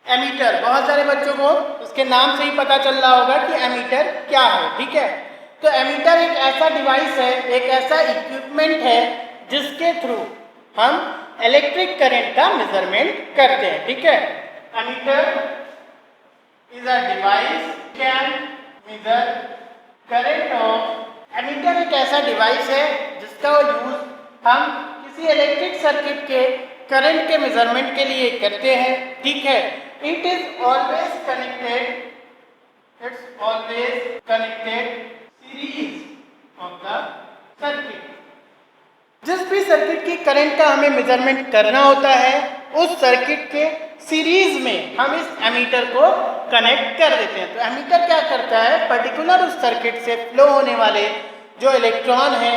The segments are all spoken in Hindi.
एमीटर, बहुत सारे बच्चों को इसके नाम से ही पता चल रहा होगा कि एमीटर क्या है, ठीक है। तो एमीटर एक ऐसा डिवाइस है, एक ऐसा इक्विपमेंट है जिसके थ्रू हम इलेक्ट्रिक करंट का मेजरमेंट करते हैं, ठीक है। Ammeter is a device can measure current of. Ammeter एक ऐसा डिवाइस है जिसका यूज हम किसी इलेक्ट्रिक सर्किट के करंट के मेजरमेंट के लिए करते हैं, ठीक है। It is always connected, it's always connected series of the circuit. जिस भी सर्किट की करंट का हमें मेजरमेंट करना होता है उस सर्किट के सीरीज में हम इस एमीटर को कनेक्ट कर देते हैं। तो एमीटर क्या करता है, पर्टिकुलर उस सर्किट से फ्लो होने वाले जो इलेक्ट्रॉन है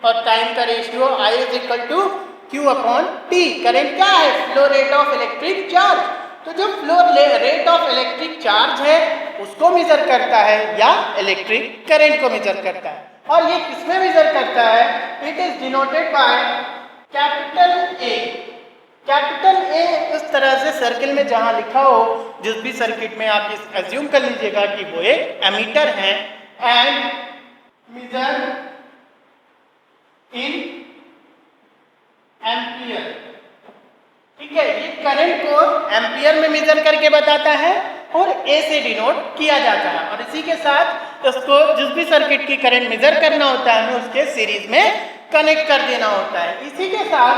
और टाइम का ratio I is equal to Q upon T। Current क्या है, flow rate of electric charge. तो जो flow rate of electric charge है उसको मेजर करता है या इलेक्ट्रिक करंट को मेजर करता है। और ये किसमें मेजर करता है, it is denoted by capital A. Capital A इस तरह से सर्किल में जहां लिखा हो, जिस भी सर्किट में आप इस एज्यूम कर लीजिएगा कि वो एक एमीटर है। एंड मेजर इन एम्पियर, ठीक है। ये करंट को एम्पियर में मेजर करके बताता है और ए से डिनोट किया जाता है। और इसी के साथ इसको जिस भी सर्किट की करंट मेजर करना होता है हमें उसके सीरीज में कनेक्ट कर देना होता है। इसी के साथ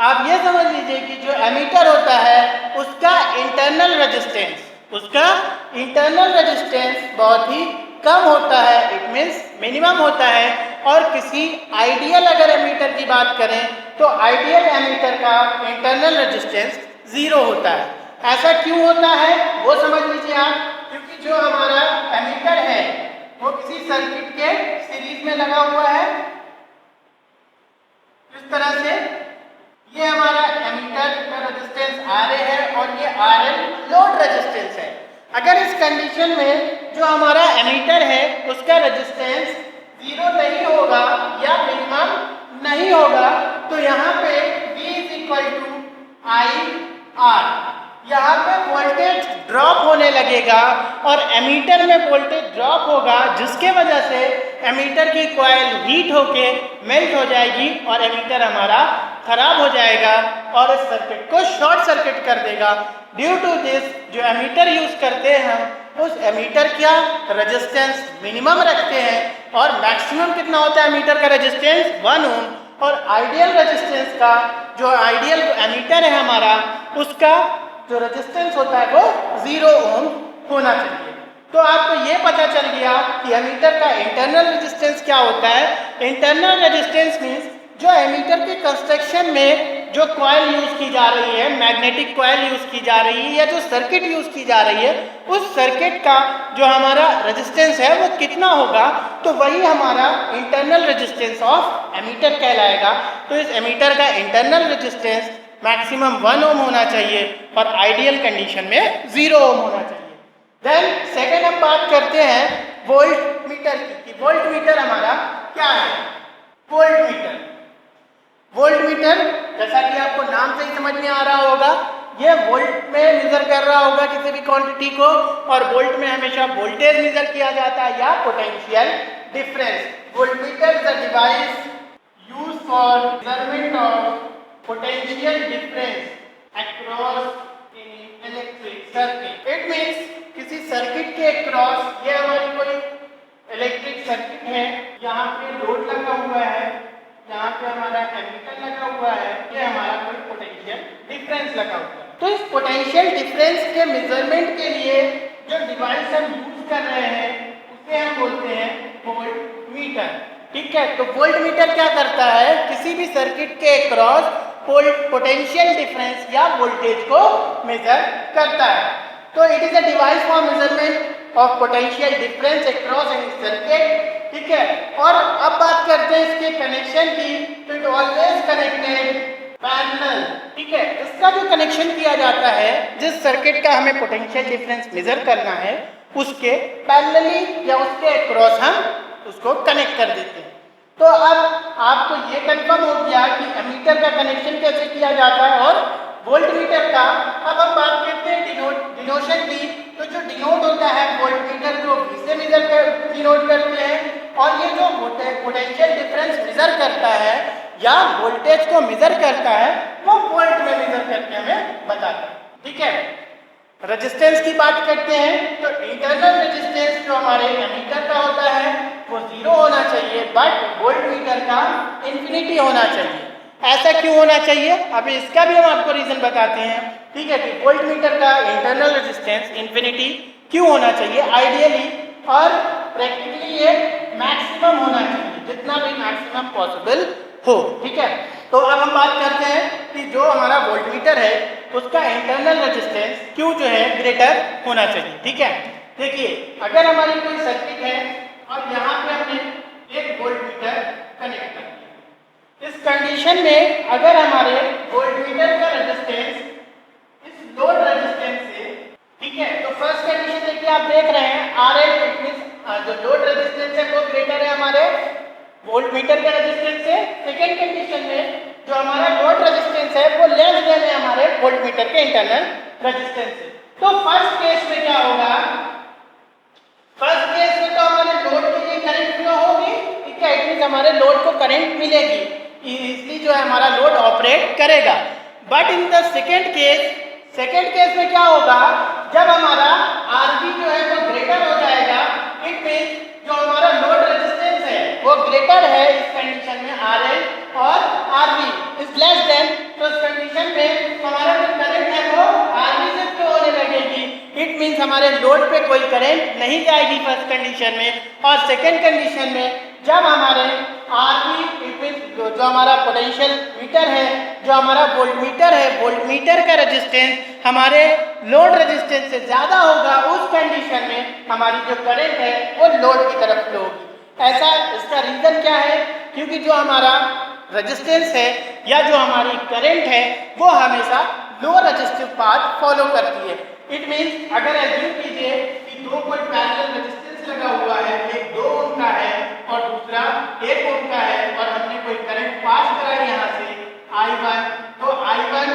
आप ये समझ लीजिए कि जो एमीटर होता है उसका इंटरनल रेजिस्टेंस बहुत ही कम होता है, इट मीन्स मिनिमम होता है। और किसी आइडियल अगर एमीटर की बात करें तो आइडियल एमीटर का इंटरनल रेजिस्टेंस 0 होता है। ऐसा क्यों होता है वो समझ लीजिए आप, क्योंकि जो हमारा एमीटर है वो किसी सर्किट के सीरीज में लगा हुआ है इस तरह से। ये हमारा एमीटर का रेजिस्टेंस RA है और ये RL लोड रेजिस्टेंस है। अगर इस कंडीशन में जो हमारा एमीटर है उसका रेजिस्टेंस 0 नहीं होगा या मिनिमम नहीं होगा तो यहाँ पे V is equal to IR, यहाँ पे वोल्टेज ड्रॉप होने लगेगा और एमीटर में वोल्टेज ड्रॉप होगा जिसके वजह से एमीटर की कॉइल हीट होके मेल्ट हो जाएगी और एमीटर हमारा खराब हो जाएगा और इस सर्किट को शॉर्ट सर्किट कर देगा। ड्यू टू दिस जो एमीटर यूज करते हैं हम उस एमीटर का रेजिस्टेंस मिनिमम रखते हैं और मैक्सिमम कितना होता है एमीटर का रेजिस्टेंस 1 ओम। और आइडियल रेजिस्टेंस का जो आइडियल एमीटर है हमारा उसका जो रेजिस्टेंस होता है वो 0 ओम होना चाहिए। तो आपको ये पता चल गया कि एमीटर का इंटरनल रेजिस्टेंस क्या होता है। इंटरनल रेजिस्टेंस मीन्स जो एमीटर के कंस्ट्रक्शन में जो कॉइल यूज की जा रही है, मैग्नेटिक कॉइल यूज की जा रही है या जो सर्किट यूज की जा रही है उस सर्किट का जो हमारा रेजिस्टेंस है वो कितना होगा, तो वही हमारा इंटरनल रेजिस्टेंस ऑफ एमीटर कहलाएगा। तो इस एमीटर का इंटरनल रेजिस्टेंस मैक्सिमम 1 ओम होना चाहिए और आइडियल कंडीशन में 0 ओम होना चाहिए। देन सेकेंड हम बात करते हैं वोल्ट मीटर की, कि वोल्ट मीटर हमारा क्या है। वोल्ट मीटर जैसा कि आपको नाम से ही समझ में आ रहा होगा, ये वोल्ट में मेजर कर रहा होगा किसी भी क्वांटिटी को और वोल्ट में हमेशा वोल्टेज मेजर किया जाता है या potential difference. Volt meter is a device used for measurement of potential difference across in electric circuit. It means किसी सर्किट के अक्रॉस, ये हमारी कोई इलेक्ट्रिक सर्किट है, यहाँ पे लोड लगा हुआ है, यहाँ पे हमारा एमीटर लगा हुआ है, ये हमारा कोई पोटेंशियल डिफरेंस लगा हुआ है। तो इस पोटेंशियल डिफरेंस के मेजरमेंट के लिए जो डिवाइस हम यूज कर रहे हैं उसे हम बोलते हैं वोल्ट मीटर, ठीक है। तो वोल्ट मीटर क्या करता है, किसी भी सर्किट के अक्रॉस पोटेंशियल डिफरेंस या वोल्टेज को मेजर करता है। तो it is a device for measurement of potential difference across any circuit, ठीक है। और अब बात करते हैं इसके कनेक्शन की, तो इट ऑलवेज कनेक्टेड पैरेलल, ठीक है। इसका जो कनेक्शन किया जाता है, जिस सर्किट का हमें पोटेंशियल डिफरेंस मेजर करना है उसके पैरेलली या उसके अक्रॉस हम उसको कनेक्ट कर देते हैं। तो अब आपको ये कंफर्म हो गया कि एमीटर का कनेक्शन कैसे किया जाता है और वोल्ट मीटर का। अब हम बात करते हैं डिनोशन दी, तो जो डिनोट होता है वोल्टमीटर को V से मेजर कर डिनोट करते हैं, और ये जो पोटेंशियल डिफरेंस मेजर करता है या वोल्टेज को मेजर करता है वो वोल्ट में मेजर करके हमें बताता है। ठीक है, रेजिस्टेंस की बात करते हैं तो इंटरनल रेजिस्टेंस जो हमारे एमीटर का होता है वो 0 होना चाहिए, बट वोल्टमीटर का इंफिनिटी होना चाहिए। ऐसा क्यों होना चाहिए, अभी इसका भी हम आपको रीजन बताते हैं। ठीक है, कि वोल्टमीटर का इंटरनल रेजिस्टेंस इंफिनिटी क्यों होना चाहिए आइडियली, और प्रैक्टिकली ये मैक्सिमम होना चाहिए, जितना भी मैक्सिमम पॉसिबल हो। ठीक है, तो अब हम बात करते हैं कि जो हमारा वोल्टमीटर है उसका इंटरनल रेजिस्टेंस क्यों जो है ग्रेटर होना चाहिए। ठीक है, देखिए अगर हमारी कोई सर्किट है और यहाँ पे हमने एक वोल्टमीटर कनेक्ट कर दिया, इस कंडीशन में अगर हमारे वोल्टमीटर का रेजिस्टेंस इस लोड रेजिस्टेंस से, ठीक है, तो फर्स्ट कंडीशन देखिए आप देख रहे हैं RL, इट मींस जो लोड रेजिस्टेंस है वो ग्रेटर है हमारे वोल्टमीटर के रेजिस्टेंस से। सेकेंड कंडीशन में जो हमारा लोड रेजिस्टेंस है वो लेस देन है हमारे वोल्टमीटर के इंटरनल रेजिस्टेंस से। तो फर्स्ट केस में क्या होगा, फर्स्ट केस में तो हमारे लोड के लिए करंट फ्लो होगी, ठीक है, इट मींस हमारे लोड को करंट मिलेगी, इसलिए जो है हमारा लोड ऑपरेट करेगा। But in the second case में क्या होगा, जब हमारा RB जो है वो ग्रेटर हो जाएगा, इट मींस जो हमारा लोड रेजिस्टेंस है वो ग्रेटर है इस कंडीशन में RL और RB इज लेस देन, तो इस कंडीशन में हमारा जो करंट है वो RB से फ्लो होने लगेगी, इट मींस हमारे लोड पे कोई करंट नहीं जाएगी फर्स्ट कंडीशन में। और सेकेंड कंडीशन में जब हमारे RB इट मींस जो हमारा पोटेंशियल मीटर है, जो हमारा वोल्टमीटर है, वोल्टमीटर का रेजिस्टेंस हमारे लोड रेजिस्टेंस से ज़्यादा होगा, उस कंडीशन में हमारी जो करंट है वो लोड की तरफ फ्लो होगी। ऐसा इसका रीज़न क्या है, क्योंकि जो हमारा रेजिस्टेंस है या जो हमारी करंट है वो हमेशा लो रेजिस्टिव पाथ फॉलो करती है। इट मींस अगर एज्यूम कीजिए कि दो कोई पैरेलल रेजिस्टेंस लगा हुआ है, एक 2 ओम का है और दूसरा 1 ओम का है, और हमने कोई करंट पास करा यहाँ से I1, तो I1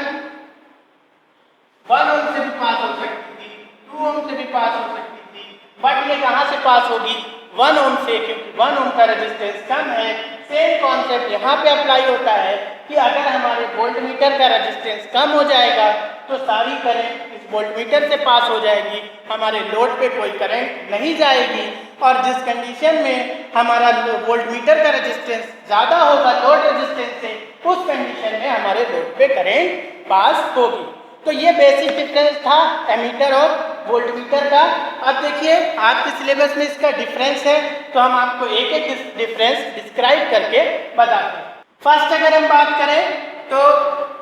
1 ओम से भी पास हो सकती थी, 2 ओम से भी पास हो सकती थी, बट ये कहाँ से पास होगी, 1 ओम से, क्योंकि 1 ओम का रेजिस्टेंस कम है। सेम कॉन्सेप्ट यहाँ पे अप्लाई होता है कि अगर हमारे वोल्टमीटर का रेजिस्टेंस कम हो जाएगा तो सारी करंट इस वोल्टमीटर से पास हो जाएगी, हमारे लोड पे कोई करंट नहीं जाएगी। और जिस कंडीशन में हमारा वोल्टमीटर का रेजिस्टेंस ज़्यादा होगा लोड रेजिस्टेंस से, उस कंडीशन में हमारे लोड पे करंट पास होगी। तो ये बेसिक डिफरेंस था एमीटर और वोल्टमीटर का। अब देखिए आपके सिलेबस में इसका डिफरेंस है, तो हम आपको एक एक डिफरेंस डिस्क्राइब करके बताते हैं। फर्स्ट अगर हम बात करें तो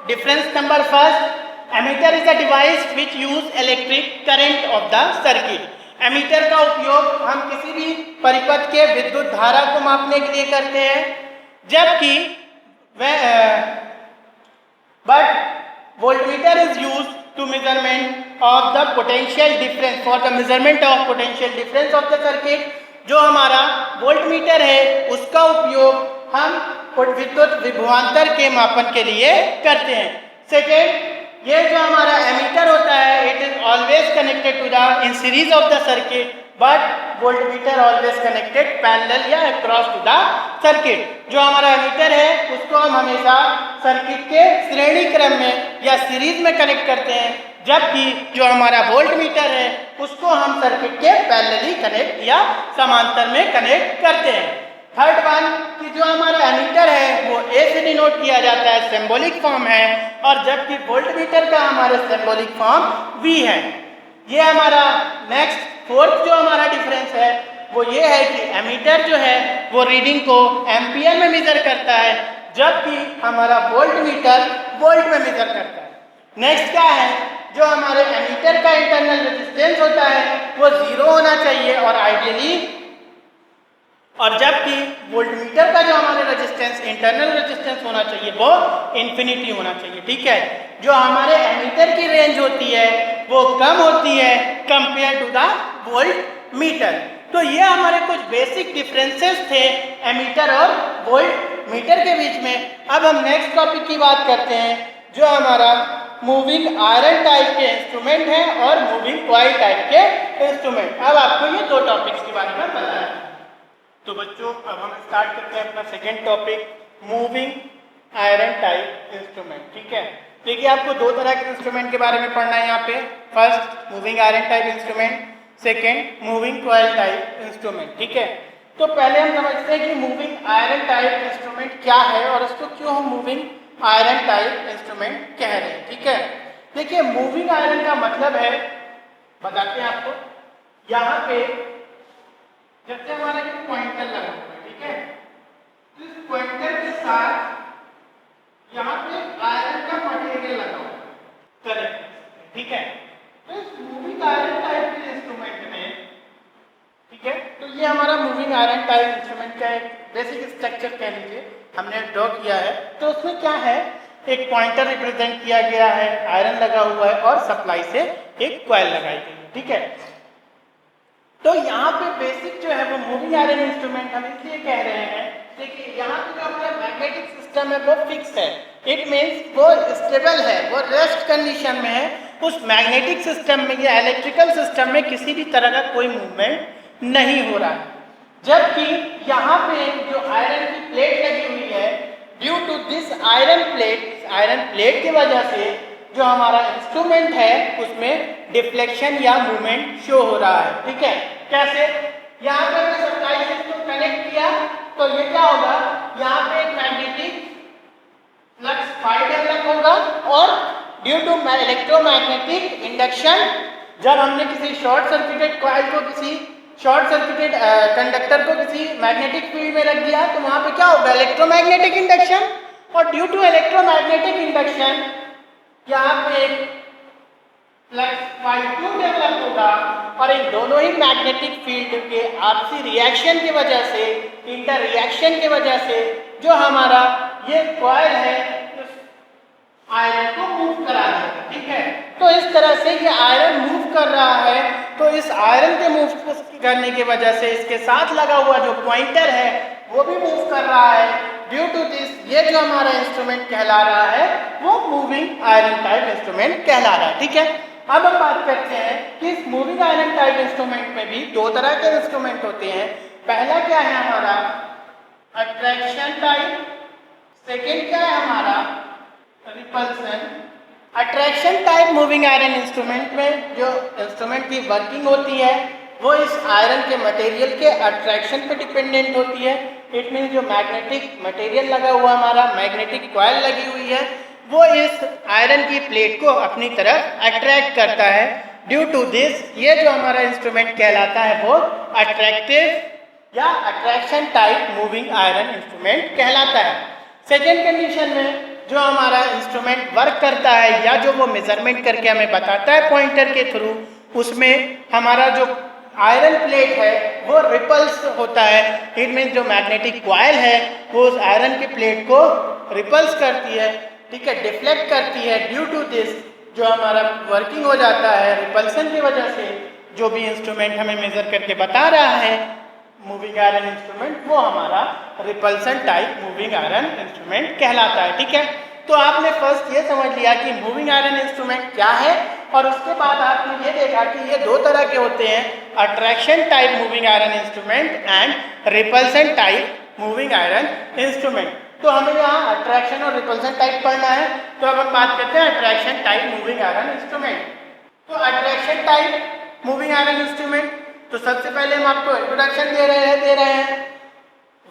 difference number first, ammeter is a device which use electric current of the circuit. Ammeter का उपयोग हम किसी भी परिपथ के विद्युत धारा को मापने के लिए करते हैं, जबकि but voltmeter is used to measurement of the potential difference, for the measurement of potential difference of the circuit। जो हमारा वोल्टमीटर है उसका उपयोग हम विद्युत विभवांतर के मापन के लिए करते हैं। सेकेंड, ये जो हमारा एमीटर होता है it is always connected to the in series of the circuit, but voltmeter always connected parallel या अक्रॉस टू द सर्किट। जो हमारा एमीटर है उसको हम हमेशा सर्किट के श्रेणी क्रम में या सीरीज में कनेक्ट करते हैं, जबकि जो हमारा वोल्टमीटर है उसको हम सर्किट के पैरेलली कनेक्ट या समांतर में कनेक्ट करते हैं। थर्ड वन कि जो हमारा एमीटर है वो ए से डिनोट किया जाता है, सिंबॉलिक फॉर्म है, और जबकि वोल्टमीटर का हमारे सिंबॉलिक फॉर्म वी है। ये हमारा नेक्स्ट फोर्थ जो हमारा डिफरेंस है वो ये है कि एमीटर जो है वो रीडिंग को एम्पियर में मेजर करता है, जबकि हमारा वोल्टमीटर वोल्ट में मेजर करता है। नेक्स्ट क्या है, जो हमारे एमीटर का इंटरनल रेजिस्टेंस होता है वो 0 होना चाहिए और आइडियली, और जबकि वोल्टमीटर का जो हमारे रेजिस्टेंस इंटरनल रेजिस्टेंस होना चाहिए वो इन्फिनिटी होना चाहिए। ठीक है, जो हमारे एमीटर की रेंज होती है वो कम होती है कंपेयर टू द वोल्टमीटर। तो ये हमारे कुछ बेसिक डिफरेंसेस थे एमीटर और वोल्टमीटर के बीच में। अब हम नेक्स्ट टॉपिक की बात करते हैं जो हमारा मूविंग आयरन टाइप के इंस्ट्रूमेंट है और मूविंग कॉइल टाइप के इंस्ट्रूमेंट। अब आपको ये दो टॉपिक्स के बारे में पता है। तो बच्चों अब हम स्टार्ट करते हैं अपना second topic, moving iron type instrument. ठीक है, देखिए आपको दो तरह के इंस्ट्रूमेंट के बारे में पढ़ना है यहाँ पे। First moving iron type instrument, second moving coil type instrument. ठीक है, तो पहले हम समझते हैं कि मूविंग आयरन टाइप इंस्ट्रूमेंट क्या है और इसको क्यों हम मूविंग आयरन टाइप इंस्ट्रूमेंट कह रहे हैं। ठीक है, देखिए मूविंग आयरन का मतलब है, बताते हैं आपको, यहाँ पे जैसे हमारा एक पॉइंटर लगा हुआ है, ठीक है, तो इस पॉइंटर के साथ यहाँ पे आयरन का मटेरियल लगा हुआ है, करेक्ट। ठीक है, तो इस मूविंग आयरन टाइप के इंस्ट्रूमेंट में, ठीक है, तो ये हमारा मूविंग आयरन टाइप इंस्ट्रूमेंट का एक बेसिक स्ट्रक्चर कह लीजिए हमने ड्रॉ किया है। तो उसमें क्या है, एक पॉइंटर रिप्रेजेंट किया गया है, आयरन लगा हुआ है और सप्लाई से एक कॉइल लगाई गई है। ठीक है, तो यहाँ पे बेसिक जो है वो मूविंग आयरन इंस्ट्रूमेंट हम इसलिए कह रहे हैं, देखिए यहाँ पे जो हमारा मैग्नेटिक सिस्टम है वो फिक्स है, इट मीन्स वो स्टेबल है, वो रेस्ट कंडीशन में है। उस मैग्नेटिक सिस्टम में या इलेक्ट्रिकल सिस्टम में किसी भी तरह का कोई मूवमेंट नहीं हो रहा है। जबकि यहाँ पे जो आयरन की प्लेट लगी हुई है, due to this iron plate, इस आयरन प्लेट की वजह से जो हमारा इंस्ट्रूमेंट है उसमें डिफ्लेक्शन या मूवमेंट शो हो रहा है। ठीक है, कैसे, यहाँ पे मैं सप्लाई से इसको कनेक्ट किया तो ये क्या होगा, यहाँ पे एक मैग्नेटिक फ्लक्स फाई डेवलप होगा और ड्यू टू इलेक्ट्रोमैग्नेटिक इंडक्शन, जब हमने किसी शॉर्ट सर्किटेड कॉइल को, किसी शॉर्ट सर्किटेड कंडक्टर को किसी मैग्नेटिक फील्ड में रख दिया तो वहां पे क्या होगा, इलेक्ट्रोमैग्नेटिक इंडक्शन, और ड्यू टू इलेक्ट्रोमैग्नेटिक इंडक्शन यहाँ पे एक फ्लक्स φ2 डेवलप होगा और इन दोनों ही मैग्नेटिक फील्ड के आपसी रिएक्शन की वजह से, इंटर रिएक्शन की वजह से जो हमारा ये कॉइल है आयरन को मूव करा देगा। ठीक है, तो इस तरह से ये आयरन मूव कर रहा है, तो इस आयरन के मूव करने की वजह से इसके साथ लगा हुआ जो पॉइंटर है वो भी मूव कर रहा है। ड्यू टू दिस ये जो हमारा इंस्ट्रूमेंट कहला रहा है वो मूविंग आयरन टाइप इंस्ट्रूमेंट कहला रहा है। ठीक है, अब हम बात करते हैं कि इस मूविंग आयरन टाइप इंस्ट्रूमेंट में भी दो तरह के इंस्ट्रूमेंट होते हैं। पहला क्या है हमारा अट्रैक्शन टाइप, सेकेंड क्या है हमारा repulsion. Attraction type moving iron instrument में जो इंस्ट्रूमेंट की वर्किंग होती है वो इस आयरन के मटेरियल के अट्रैक्शन पे डिपेंडेंट होती है। इट मीन्स जो मैग्नेटिक मटेरियल लगा हुआ हमारा, मैग्नेटिक कॉइल लगी हुई है, वो इस आयरन की प्लेट को अपनी तरफ अट्रैक्ट करता है। ड्यू टू दिस ये जो हमारा इंस्ट्रूमेंट कहलाता है वो अट्रैक्टिव या attraction type moving iron instrument कहलाता है। सेकेंड कंडीशन में जो हमारा इंस्ट्रूमेंट वर्क करता है या जो वो मेजरमेंट करके हमें बताता है पॉइंटर के थ्रू, उसमें हमारा जो आयरन प्लेट है वो रिपल्स होता है। इट मीन्स जो मैग्नेटिक कॉइल है वो उस आयरन की प्लेट को रिपल्स करती है, ठीक है, डिफ्लेक्ट करती है। ड्यू टू दिस जो हमारा वर्किंग हो जाता है रिपल्सन की वजह से, जो भी इंस्ट्रूमेंट हमें मेजर करके बता रहा है मूविंग आयरन इंस्ट्रूमेंट, वो हमारा repulsion type moving iron instrument कहलाता है। ठीक है, तो आपने फर्स्ट ये समझ लिया कि मूविंग आयरन इंस्ट्रूमेंट क्या है, और उसके बाद आपने ये देखा कि ये दो तरह के होते हैं, attraction type moving iron instrument and repulsion type moving iron instrument. तो हमें यहाँ अट्रैक्शन और रिपल्सन टाइप पढ़ना है, तो अब हम बात करते हैं attraction type moving iron instrument. तो attraction type moving iron instrument, तो सबसे पहले हम आपको इंट्रोडक्शन दे रहे हैं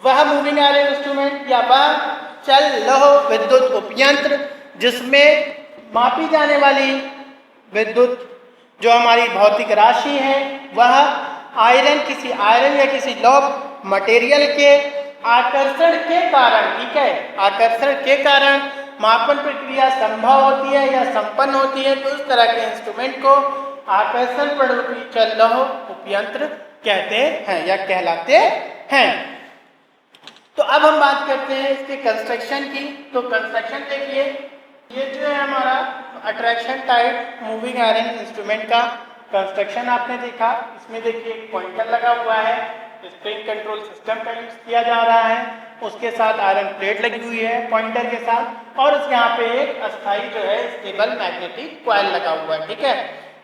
वह मूविंग आयरन इंस्ट्रूमेंट या वह चल लौह विद्युत उपयंत्र जिसमें मापी जाने वाली विद्युत जो हमारी भौतिक राशि है वह आयरन, किसी आयरन या किसी लौह मटेरियल के आकर्षण के कारण, ठीक है, आकर्षण के कारण मापन प्रक्रिया संभव होती है या संपन्न होती है। तो इस तरह के इंस्ट्रूमेंट को आकर्षण प्ररूपी चल लौह उपयंत्र कहते हैं या कहलाते हैं। तो अब हम बात करते हैं इसके कंस्ट्रक्शन की। तो कंस्ट्रक्शन देखिए, ये जो है हमारा attraction type moving iron instrument का कंस्ट्रक्शन आपने देखा। इसमें देखिए एक पॉइंटर लगा हुआ है, स्प्रिंग कंट्रोल सिस्टम का यूज किया जा रहा है, उसके साथ आयरन प्लेट लगी हुई है पॉइंटर के साथ, और उस यहाँ पे एक अस्थाई जो है स्टेबल मैग्नेटिक कॉइल लगा हुआ है। ठीक है,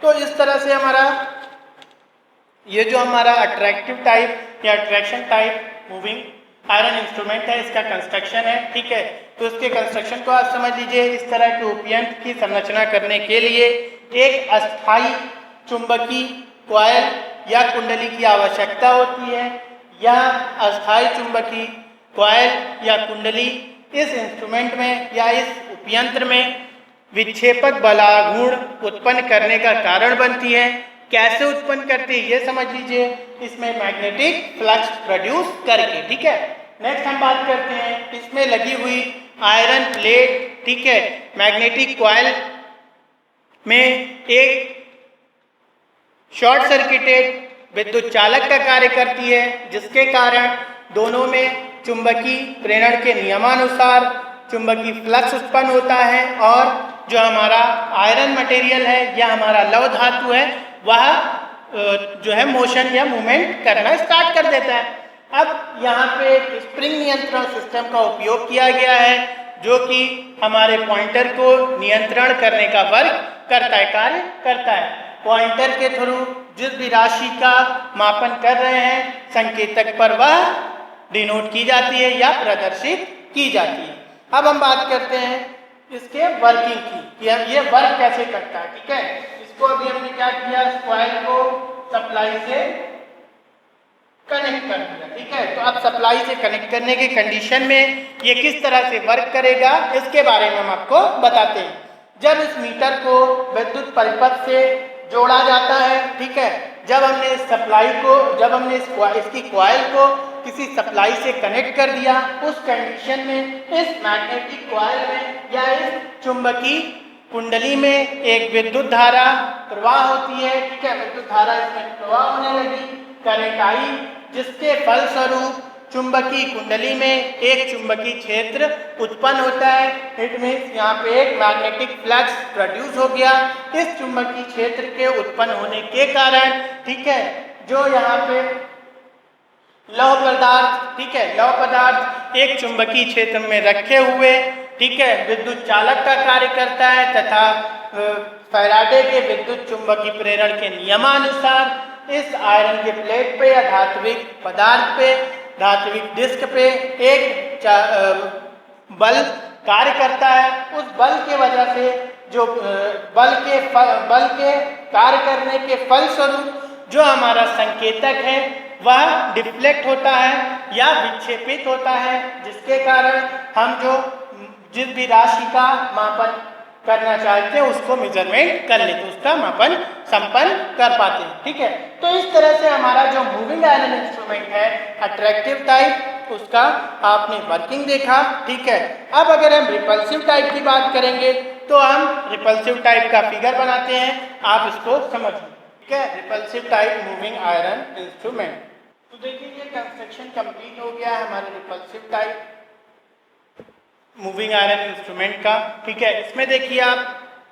तो इस तरह से हमारा ये जो हमारा अट्रैक्टिव टाइप या attraction type moving iron instrument है, इसका कंस्ट्रक्शन है। ठीक है, तो इसके कंस्ट्रक्शन को आप समझ लीजिए। इस तरह के उपयंत्र की संरचना करने के लिए एक अस्थाई चुंबकीय कॉइल या कुंडली की आवश्यकता होती है। यह अस्थाई चुंबकीय कॉइल या कुंडली इस इंस्ट्रूमेंट में या इस उपयंत्र में विक्षेपक बलाघूर्ण उत्पन्न करने का कारण बनती है। कैसे उत्पन्न करती है ये समझ लीजिए, इसमें मैग्नेटिक फ्लक्स प्रोड्यूस करके। ठीक है, नेक्स्ट हम बात करते हैं इसमें लगी हुई आयरन प्लेट। ठीक है, मैग्नेटिक कॉइल में एक शॉर्ट सर्किटेड विद्युत चालक का कार्य करती है, जिसके कारण दोनों में चुंबकीय प्रेरण के नियमानुसार चुंबकीय फ्लक्स उत्पन्न होता है, और जो हमारा आयरन मटेरियल है या हमारा लौह धातु है वह जो है मोशन या मूवमेंट करना स्टार्ट कर देता है। अब यहाँ पे स्प्रिंग नियंत्रण सिस्टम का उपयोग किया गया है, जो कि हमारे पॉइंटर को नियंत्रण करने का वर्क करता है, कार्य करता है। पॉइंटर के थ्रू जिस भी राशि का मापन कर रहे हैं, संकेतक पर वह डिनोट की जाती है या प्रदर्शित की जाती है। अब हम बात करते हैं इसके वर्किंग की, कि अब ये वर्क कैसे करता है। ठीक है, इसको अभी हमने क्या किया, कॉइल को सप्लाई से कनेक्ट कर दिया। ठीक है, तो अब सप्लाई से कनेक्ट करने के कंडीशन में ये किस तरह से वर्क करेगा इसके बारे में हम आपको बताते हैं। जब इस मीटर को विद्युत परिपथ से जोड़ा जाता है, ठीक है, जब हमने इस सप्लाई को, जब हमने इसकी कॉइल को किसी सप्लाई से कनेक्ट कर दिया, उस कंडीशन में इस मैग्नेटिक कॉइल में या इस चुंबकीय कुंडली में एक विद्युत धारा प्रवाह होती है। ठीक है, विद्युत धारा इसमें प्रवाह होने लगी, करंट आई, जिसके फलस्वरूप चुंबकीय कुंडली में एक चुंबकीय क्षेत्र उत्पन्न होता है। इट मीन्स यहाँ पे एक मैग्नेटिक फ्लक्स प्रोड्यूस हो गया। इस चुंबकीय क्षेत्र के उत्पन्न होने के कारण, ठीक है, जो यहाँ पे लौह पदार्थ, ठीक है, लौह पदार्थ एक चुंबकीय क्षेत्र में रखे हुए, ठीक है, विद्युत चालक का कार्य करता है, तथा फैराडे के विद्युत चुंबकीय प्रेरण के नियमानुसार इस आयरन के प्लेट पे या धात्विक पदार्थ पे, धात्विक डिस्क पे एक बल कार्य करता है। उस बल के वजह से जो बल के कार्य करने के फलस्वरूप जो हमारा संकेतक है वह डिफ्लेक्ट होता है या विक्षेपित होता है, जिसके कारण हम जिस भी राशि का मापन करना चाहते हैं उसको मेजरमेंट कर लेते, उसका मापन संपन्न कर पाते हैं। ठीक है, तो इस तरह से हमारा जो मूविंग आयरन इंस्ट्रूमेंट है अट्रैक्टिव टाइप, उसका आपने वर्किंग देखा। ठीक है, अब अगर हम रिपल्सिव टाइप की बात करेंगे तो हम रिपल्सिव टाइप का फिगर बनाते हैं, आप इसको समझिए। ठीक है, repulsive type moving iron instrument. तो देखिए ये कंस्ट्रक्शन कंप्लीट हो गया है हमारे repulsive type moving iron instrument का। ठीक है, इसमें देखिए आप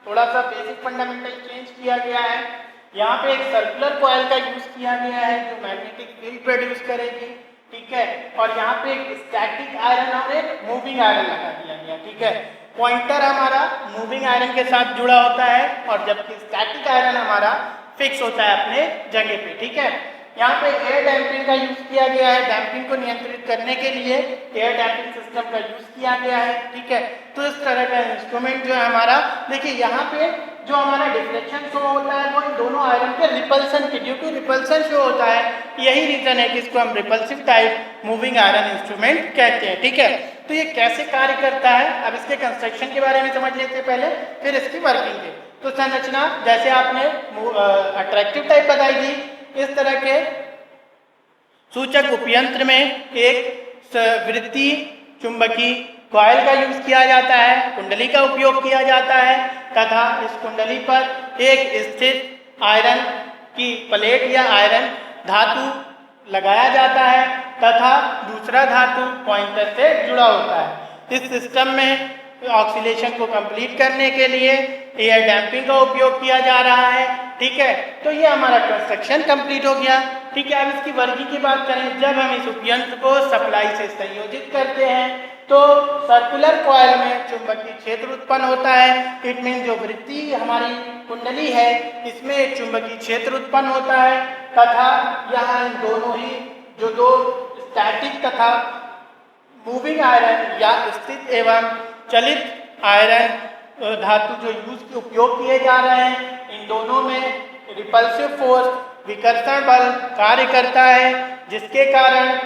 थोड़ा सा बेसिक फंडामेंटल चेंज किया गया है। यहाँ पे एक सर्कुलर कॉइल का यूज किया गया है जो मैग्नेटिक फील्ड प्रोड्यूस करेगी। ठीक है, और यहाँ पे एक स्टैटिक आयरन और एक मूविंग आयरन लगा दिया गया। ठीक है, पॉइंटर हमारा मूविंग आयरन के साथ जुड़ा होता है और जबकि स्टैटिक आयरन हमारा फिक्स होता है अपने जगह पे। ठीक है, यहाँ पे एयर डैम्पिंग का यूज किया गया है, डैम्पिंग को नियंत्रित करने के लिए एयर डैम्पिंग सिस्टम का यूज किया गया है। ठीक है, तो इस तरह का इंस्ट्रूमेंट जो है हमारा, देखिए यहाँ पे जो हमारा डिफ्लेक्शन शो होता है वो इन दोनों आयरन के रिपल्सन के ड्यू टू रिपल्सन शो होता है। यही रीजन है कि इसको हम repulsive type moving iron instrument कहते हैं। ठीक है, तो ये कैसे कार्य करता है, अब इसके कंस्ट्रक्शन के बारे में समझ लेते हैं पहले, फिर इसकी वर्किंग के। तो संरचना जैसे आपने अट्रैक्टिव टाइप बताई थी, इस तरह के सूचक उपयंत्र में एक वृत्तीय चुंबकीय कॉइल का यूज किया जाता है, कुंडली का उपयोग किया जाता है, तथा इस कुंडली पर एक स्थित आयरन की प्लेट या आयरन धातु लगाया जाता है तथा दूसरा धातु पॉइंटर से जुड़ा होता है। इस सिस्टम में ऑक्सीलेशन को कंप्लीट करने के लिए एयर डैम्पिंग का उपयोग किया जा रहा है। ठीक है, तो ये हमारा कंस्ट्रक्शन कंप्लीट हो गया। ठीक है, अब इसकी वर्किंग की बात करें, जब हम इस उपयंत्र को सप्लाई से संयोजित करते हैं तो सर्कुलर कॉइल में चुंबकीय क्षेत्र उत्पन्न होता है। इट मीन जो वृत्तीय हमारी कुंडली है इसमें एक चुंबकीय क्षेत्र उत्पन्न होता है तथा यहाँ इन दोनों ही जो दो स्टैटिक तथा मूविंग आयरन या स्थित एवं चलित आयरन धातु जो यूज उपयोग किए जा रहे हैं, इन दोनों में रिपल्सिव फोर्स विकर्षण बल कार्य करता है, जिसके कारण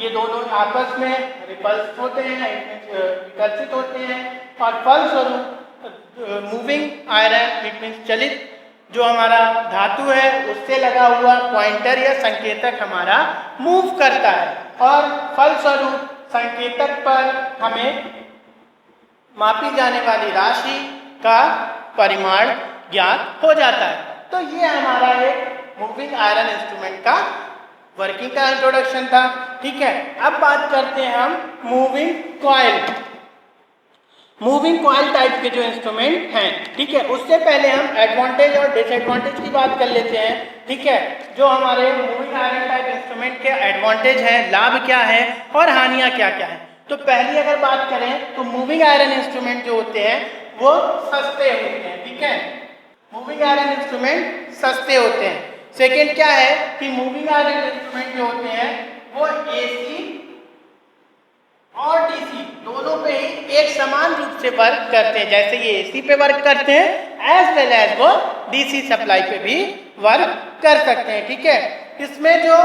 ये दोनों आपस में रिपल्स होते हैं, विकर्षित होते हैं और फलस्वरूप मूविंग आयरन इट मीन्स चलित जो हमारा धातु है उससे लगा हुआ पॉइंटर या संकेतक हमारा मूव करता है और फलस्वरूप संकेतक पर हमें मापी जाने वाली राशि का परिमाण ज्ञात हो जाता है। तो ये हमारा एक मूविंग आयरन इंस्ट्रूमेंट का वर्किंग का इंट्रोडक्शन था। ठीक है, अब बात करते हैं हम moving coil. Moving coil type के जो इंस्ट्रूमेंट हैं, ठीक है, उससे पहले हम एडवांटेज और डिसएडवांटेज की बात कर लेते हैं। ठीक है, जो हमारे मूविंग आयरन टाइप इंस्ट्रूमेंट के एडवांटेज हैं, लाभ क्या है और हानियां क्या क्या है। तो पहली अगर बात करें तो मूविंग आयरन इंस्ट्रूमेंट जो होते हैं वो सस्ते होते हैं। ठीक है, मूविंग आयरन इंस्ट्रूमेंट सस्ते होते हैं। सेकेंड क्या है कि मूविंग आयरन इंस्ट्रूमेंट जो होते हैं वो एसी और डीसी दोनों पे ही एक समान रूप से वर्क करते हैं। जैसे ये एसी पे वर्क करते हैं एज वेल एज वो डीसी सप्लाई पे भी वर्क कर सकते हैं। ठीक है, इसमें जो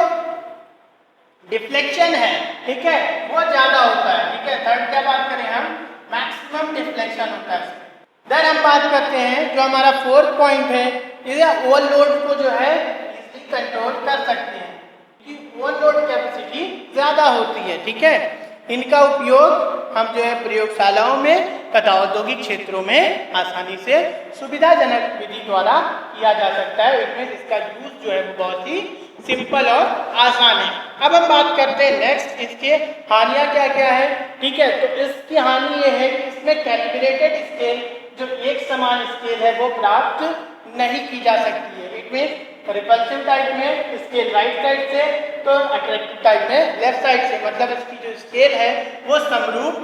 डिफ्लेक्शन है, ठीक है, वो ज्यादा होता है। ठीक है, थर्ड क्या बात करें हम, मैक्सिमम डिफ्लेक्शन होता है। देन हम बात करते हैं जो हमारा फोर्थ पॉइंट है, ये ओवरलोड को जो है इजीली कंट्रोल कर सकते हैं क्योंकि ओवरलोड कैपेसिटी ज्यादा होती है। ठीक है, इनका उपयोग हम जो है प्रयोगशालाओं में तथा औद्योगिक क्षेत्रों में आसानी से सुविधाजनक विधि द्वारा किया जा सकता है। इसमें इसका यूज जो है वो बहुत ही सिंपल और आसान है। अब हम बात करते हैं नेक्स्ट इसके हानियां क्या क्या है। ठीक है, तो इसकी हानि ये है कि इसमें कैलिब्रेटेड स्केल जो एक समान स्केल है वो प्राप्त नहीं की जा सकती है। इट मीन रिपल्सिव टाइप में स्केल राइट साइड से तो अट्रैक्टिव टाइप में लेफ्ट साइड से, मतलब इसकी जो स्केल है वो समरूप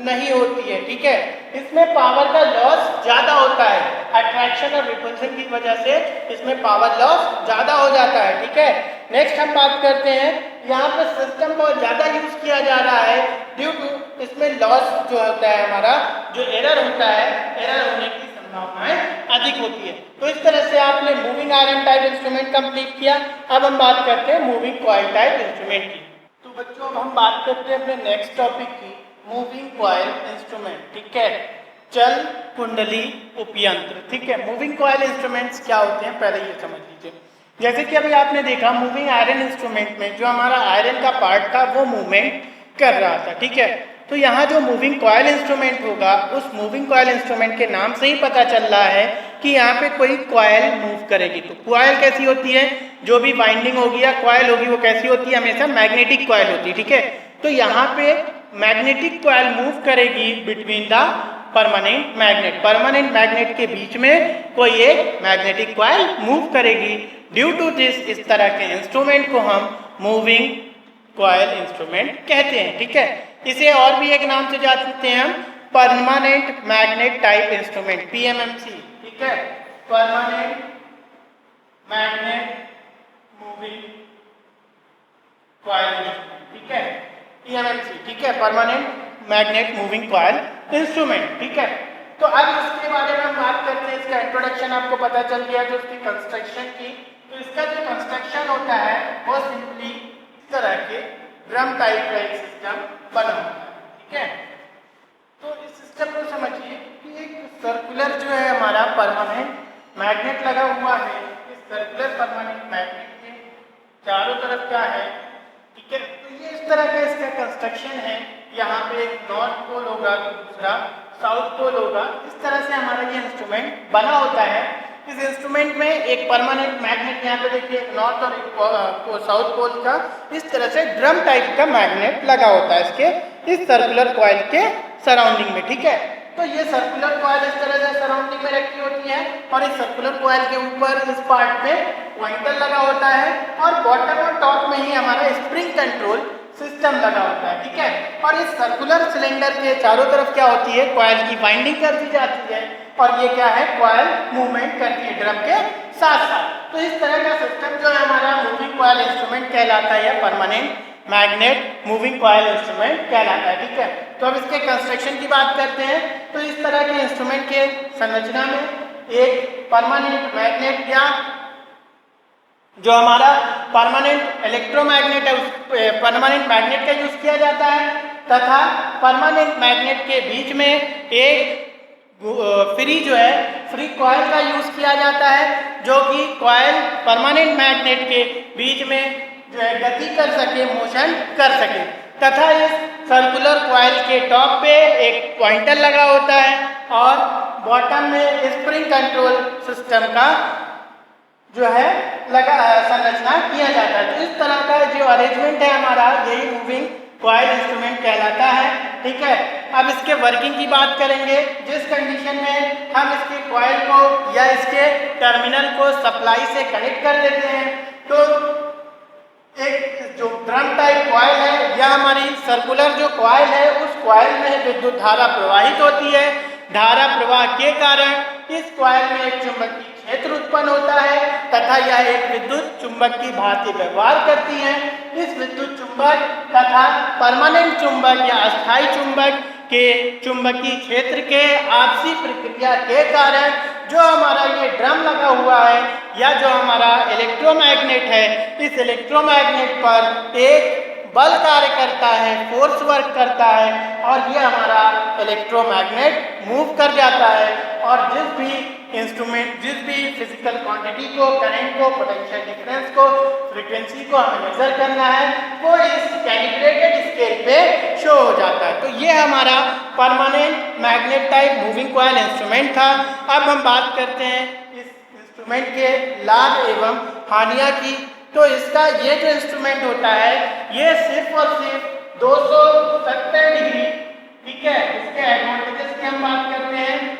नहीं होती है। ठीक है, इसमें पावर का लॉस ज्यादा होता है, अट्रैक्शन और रिपल्शन की वजह से इसमें पावर लॉस ज्यादा हो जाता है। ठीक है, नेक्स्ट हम बात करते हैं, यहाँ पे सिस्टम बहुत ज्यादा यूज किया जा रहा है ड्यू टू इसमें लॉस जो होता है हमारा जो एरर होता है, एरर होने की संभावनाएं अधिक होती है। तो इस तरह से आपने moving iron type instrument complete किया। अब हम बात करते हैं मूविंग कॉइल टाइप इंस्ट्रूमेंट की। तो बच्चों अब हम बात करते हैं अपने नेक्स्ट टॉपिक की, मूविंग कॉइल इंस्ट्रूमेंट। ठीक है, चल कुंडली उपयंत्र। ठीक है, मूविंग कॉइल इंस्ट्रूमेंट्स क्या होते हैं पहले ये समझ लीजिए। जैसे कि अभी आपने देखा मूविंग आयरन इंस्ट्रूमेंट में जो हमारा आयरन का पार्ट था वो मूवमेंट कर रहा था। ठीक है, तो यहाँ जो मूविंग कॉइल इंस्ट्रूमेंट होगा उस मूविंग कॉइल इंस्ट्रूमेंट के नाम से ही पता चल रहा है कि यहाँ पे कोई कॉइल मूव करेगी। तो कॉइल कैसी होती है, जो भी वाइंडिंग होगी या कॉइल होगी वो कैसी होती है, हमेशा मैग्नेटिक कॉइल होती है। ठीक है, तो यहाँ पे मैग्नेटिक कॉइल मूव करेगी between the permanent magnet, permanent magnet के बीच में कोई एक मैग्नेटिक कॉइल मूव करेगी। ड्यू टू दिस इस तरह के इंस्ट्रूमेंट को हम मूविंग कॉइल इंस्ट्रूमेंट कहते हैं। ठीक है, इसे और भी एक नाम से जानते हैं हम permanent magnet type instrument, PMMC. ठीक है, permanent magnet moving coil instrument. ठीक है, पीएमएमसी। ठीक है, permanent magnet moving coil instrument. ठीक है, तो अब इसके बारे में हम बात करते हैं, इसका इंट्रोडक्शन आपको पता चल गया जो इसकी कंस्ट्रक्शन की। तो इसका जो कंस्ट्रक्शन होता है वो सिंपली इस तरह के ड्रम टाइप का एक सिस्टम बना होता है। ठीक है, तो इस सिस्टम को समझिए कि एक सर्कुलर जो है हमारा परमानेंट मैग्नेट लगा हुआ है। इस सर्कुलर परमानेंट मैग्नेट के चारों तरफ क्या है, ठीक है, तो ये इस तरह का इसका कंस्ट्रक्शन है। यहाँ पे एक नॉर्थ पोल होगा तो दूसरा साउथ पोल होगा। इस तरह से हमारा ये इंस्ट्रूमेंट बना होता है। इस इंस्ट्रूमेंट में एक परमानेंट मैग्नेट, यहाँ पे देखिए एक नॉर्थ और एक साउथ पोल का इस तरह से ड्रम टाइप का मैग्नेट लगा होता है इसके इस सर्कुलर कॉइल के सराउंडिंग में। ठीक है, तो ये सर्कुलर कॉइल इस तरह से सराउंडिंग में रखी होती है और इस सर्कुलर कॉइल के ऊपर इस पार्ट में पॉइंटर लगा होता है और बॉटम और टॉप में ही हमारा स्प्रिंग कंट्रोल सिस्टम लगा होता है, ठीक है। और इस सर्कुलर सिलेंडर के चारों तरफ क्या होती है, कॉइल की बाइंडिंग कर दी जाती है और ये क्या है, कॉइल मूवमेंट करती है ड्रम के साथ साथ। तो इस तरह का सिस्टम जो है हमारा मूविंग कॉइल इंस्ट्रूमेंट कहलाता है, permanent magnet moving coil instrument कहलाता है, ठीक है। तो अब इसके कंस्ट्रक्शन की बात करते हैं। तो इस तरह के इंस्ट्रूमेंट के संरचना में एक परमानेंट मैग्नेट या जो हमारा परमानेंट इलेक्ट्रोमैग्नेट है उस परमानेंट मैग्नेट का यूज किया जाता है तथा परमानेंट मैग्नेट के बीच में एक फ्री जो है फ्री कॉइल का यूज किया जाता है जो कि कॉइल परमानेंट मैग्नेट के बीच में जो है गति कर सके, मोशन कर सके तथा इस सर्कुलर कॉइल के टॉप पे एक पॉइंटर लगा होता है और बॉटम में स्प्रिंग कंट्रोल सिस्टम का जो है संरचना किया जाता है। तो इस तरह का जो अरेंजमेंट है हमारा, यही मूविंग कॉइल इंस्ट्रूमेंट कहलाता है, ठीक है। अब इसके वर्किंग की बात करेंगे। जिस कंडीशन में हम इसके कॉइल को या इसके टर्मिनल को सप्लाई से कनेक्ट कर देते हैं तो एक जो ड्रम टाइप कॉइल है या हमारी सर्कुलर जो कॉइल है उस कॉइल में विद्युत धारा प्रवाहित होती है। धारा प्रवाह के कारण इस कॉइल में एक चुंबकीय क्षेत्र उत्पन्न होता है तथा यह एक विद्युत चुंबक की भांति व्यवहार करती है। इस विद्युत चुंबक तथा परमानेंट चुंबक या अस्थायी चुंबक के चुंबकीय क्षेत्र के आपसी प्रक्रिया के कारण जो हमारा ये ड्रम लगा हुआ है या जो हमारा इलेक्ट्रोमैग्नेट है, इस इलेक्ट्रोमैग्नेट पर एक बल कार्य करता है, फोर्स वर्क करता है और ये हमारा इलेक्ट्रोमैग्नेट मूव कर जाता है और जिस भी फिजिकल क्वांटिटी को, करंट को, पोटेंशियल डिफरेंस को, फ्रीक्वेंसी को हमें मेजर करना है वो इस कैलिब्रेटेड स्केल पे शो हो जाता है। तो ये हमारा permanent magnet type moving coil instrument था। अब हम बात करते हैं इस इंस्ट्रूमेंट के लाभ एवं हानियां की। तो इसका ये जो इंस्ट्रूमेंट होता है ये सिर्फ और सिर्फ 270 डिग्री, ठीक है। इसके एडवांटेजेस की हम बात करते हैं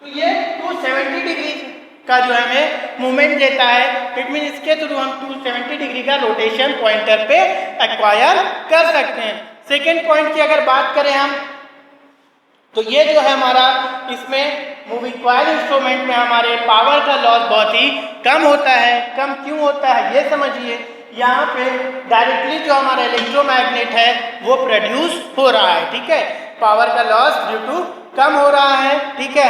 तो ये 270 डिग्री का जो हमें मूवमेंट देता है। इट मीन इसके थ्रू हम 270 डिग्री का रोटेशन पॉइंटर पे एक्वायर कर सकते हैं। सेकेंड पॉइंट की अगर बात करें हम तो ये जो है हमारा इसमें मूविंग कॉइल इंस्ट्रूमेंट में हमारे पावर का लॉस बहुत ही कम होता है। कम क्यों होता है ये समझिए। यहाँ पे डायरेक्टली जो हमारा इलेक्ट्रोमैग्नेट है वो प्रोड्यूस हो रहा है, ठीक है। पावर का लॉस ड्यू टू कम हो रहा है, ठीक है।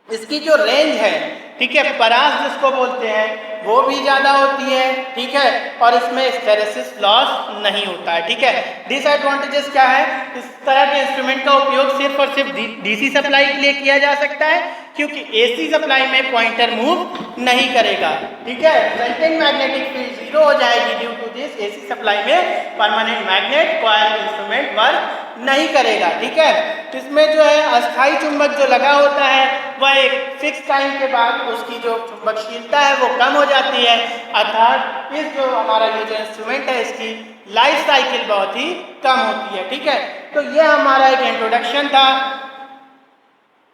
इसकी जो रेंज है, ठीक है, परास जिसको बोलते हैं वो भी ज़्यादा होती है, ठीक है। और इसमें हिस्टैरिसीस लॉस नहीं होता है, ठीक है। डिसएडवांटेजेस क्या है, इस तरह के इंस्ट्रूमेंट का उपयोग सिर्फ और सिर्फ डीसी सप्लाई के लिए किया जा सकता है क्योंकि एसी सप्लाई में पॉइंटर मूव नहीं करेगा, ठीक है। रिजल्टेंट मैग्नेटिक फील्ड जीरो हो जाएगी due to this. AC supply में permanent magnet coil instrument work नहीं करेगा, ठीक है। तो इसमें जो है अस्थायी चुंबक जो लगा होता है वह एक फिक्स टाइम के बाद उसकी जो चुंबकशीलता है वो कम हो जाती है, अर्थात इस जो हमारा ये जो इंस्ट्रूमेंट है इसकी लाइफ साइकिल बहुत ही कम होती है, ठीक है। तो ये हमारा एक इंट्रोडक्शन था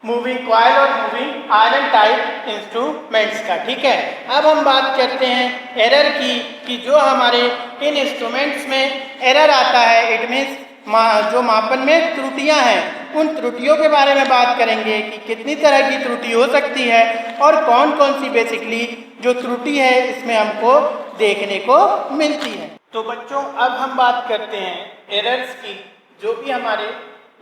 मूविंग कॉइल और मूविंग आयरन टाइप इंस्ट्रूमेंट्स का, ठीक है। अब हम बात करते हैं एरर की कि जो हमारे इन इंस्ट्रूमेंट्स में एरर आता है, इट मीन्स जो मापन में त्रुटियां हैं, उन त्रुटियों के बारे में बात करेंगे कि कितनी तरह की त्रुटि हो सकती है और कौन कौन सी बेसिकली जो त्रुटि है इसमें हमको देखने को मिलती है। तो बच्चों अब हम बात करते हैं एरर्स की, जो भी हमारे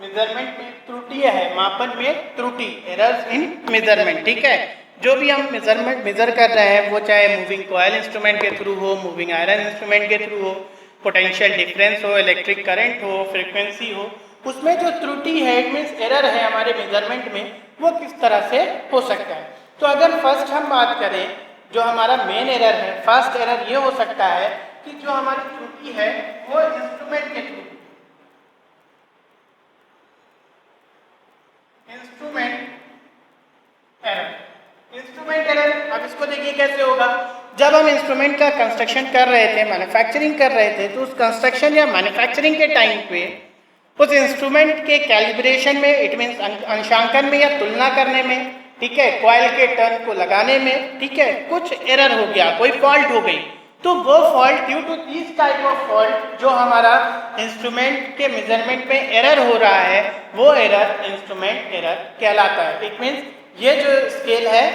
मेजरमेंट में त्रुटि है, मापन में त्रुटि, एरर्स इन मेजरमेंट, ठीक है। जो भी हम मेजर कर रहे हैं वो चाहे मूविंग कॉइल इंस्ट्रूमेंट के थ्रू हो, मूविंग आयरन इंस्ट्रूमेंट के थ्रू हो, पोटेंशियल डिफरेंस हो, इलेक्ट्रिक करंट हो, फ्रीक्वेंसी हो, उसमें जो त्रुटि है, इट मीन्स एरर है हमारे मेजरमेंट में, वो किस तरह से हो सकता है। तो अगर फर्स्ट हम बात करें जो हमारा मेन एरर है, फर्स्ट एरर ये हो सकता है कि जो हमारी त्रुटि है वो इंस्ट्रूमेंट के थ्रू, इंस्ट्रूमेंट एरर। अब इसको देखिए कैसे होगा। जब हम इंस्ट्रूमेंट का कंस्ट्रक्शन कर रहे थे, मैन्युफैक्चरिंग कर रहे थे, तो उस कंस्ट्रक्शन या मैन्युफैक्चरिंग के टाइम पे उस इंस्ट्रूमेंट के कैलिब्रेशन में, इट मीन्स अंशांकन में या तुलना करने में, ठीक है, कॉइल के टर्न को लगाने में, ठीक है, कुछ एरर हो गया, कोई फॉल्ट हो गई, तो वो fault due to this type of fault जो हमारा इंस्ट्रूमेंट के मेजरमेंट में एरर हो रहा है, वो एरर इंस्ट्रूमेंट एरर कहलाता है। इट मीन्स ये जो स्केल है,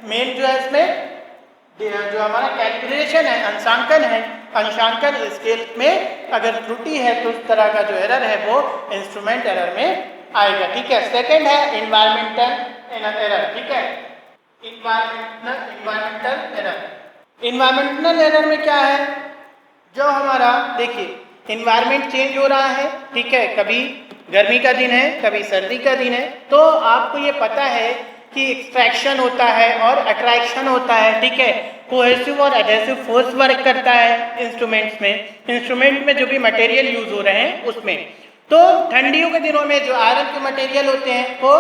मेन जो है इसमें जो हमारा कैलिब्रेशन है, अंशांकन स्केल में अगर त्रुटि है तो उस तरह का जो एरर है वो इंस्ट्रूमेंट एरर में आएगा, ठीक है। सेकंड है इन्वायरमेंटल एरर, ठीक है, इन्वायरमेंटल एरर। इन्वायरमेंटल एरर में क्या है, जो हमारा देखिए इन्वायरमेंट चेंज हो रहा है, ठीक है, कभी गर्मी का दिन है, कभी सर्दी का दिन है, तो आपको ये पता है कि एक्सट्रैक्शन होता है और अट्रैक्शन होता है, ठीक है, कोहेसिव और एडहेसिव फोर्स वर्क करता है इंस्ट्रूमेंट में जो भी मटेरियल यूज हो रहे हैं उसमें। तो ठंडियों के दिनों में जो आयरन के मटेरियल होते हैं वो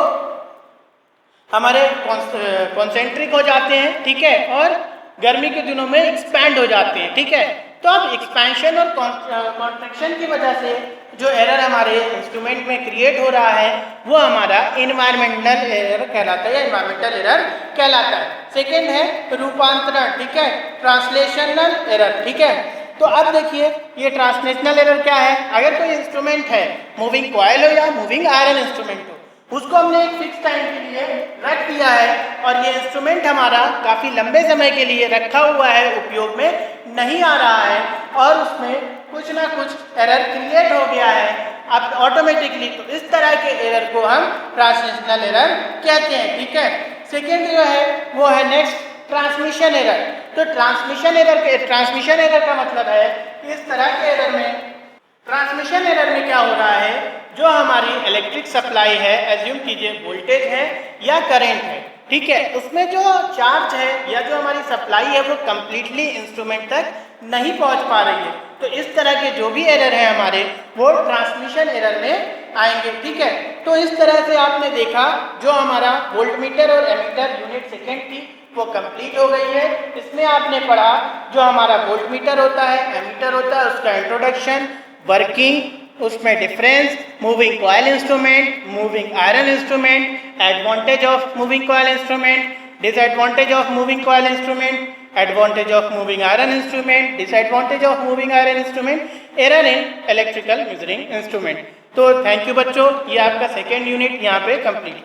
हमारे कॉन्सेंट्रिक हो जाते हैं, ठीक है, और गर्मी के दिनों में एक्सपैंड हो जाते हैं, ठीक है। तो अब एक्सपेंशन और कॉन्ट्रैक्शन की वजह से जो एरर हमारे इंस्ट्रूमेंट में क्रिएट हो रहा है वो हमारा इन्वायरमेंटल एरर कहलाता है या इन्वायरमेंटल एरर कहलाता है। सेकेंड है रूपांतरण, ठीक है, ट्रांसलेशनल एरर, ठीक है। तो अब देखिए ये ट्रांसलेशनल एरर क्या है, अगर कोई इंस्ट्रूमेंट है, मूविंग कॉइल हो या मूविंग आयरन इंस्ट्रूमेंट हो, उसको हमने एक फिक्स टाइम के लिए रख दिया है और ये इंस्ट्रूमेंट हमारा काफ़ी लंबे समय के लिए रखा हुआ है, उपयोग में नहीं आ रहा है और उसमें कुछ ना कुछ एरर क्रिएट हो गया है अब ऑटोमेटिकली, तो इस तरह के एरर को हम ट्रांसलेशनल एरर कहते हैं, ठीक है। सेकेंड जो है वो है नेक्स्ट ट्रांसमिशन एरर। तो ट्रांसमिशन एरर का मतलब है कि इस तरह के एरर में, ट्रांसमिशन एरर में क्या हो रहा है, जो हमारी इलेक्ट्रिक सप्लाई है, एज्यूम कीजिए वोल्टेज है या करंट है, ठीक है, उसमें जो चार्ज है या जो हमारी सप्लाई है वो कंप्लीटली इंस्ट्रूमेंट तक नहीं पहुंच पा रही है, तो इस तरह के जो भी एरर है हमारे वो ट्रांसमिशन एरर में आएंगे, ठीक है। तो इस तरह से आपने देखा जो हमारा वोल्टमीटर और एमीटर यूनिट सेकेंड थी वो कंप्लीट हो गई है। इसमें आपने पढ़ा जो हमारा वोल्टमीटर होता है, एमीटर होता है, उसका इंट्रोडक्शन, वर्किंग, उसमें difference, moving coil instrument, moving iron instrument, advantage of moving coil instrument, disadvantage of moving coil instrument, advantage of moving iron instrument, disadvantage of moving iron instrument, error in electrical measuring instrument. तो थैंक यू बच्चों, ये आपका सेकेंड यूनिट यहाँ पे कंप्लीट।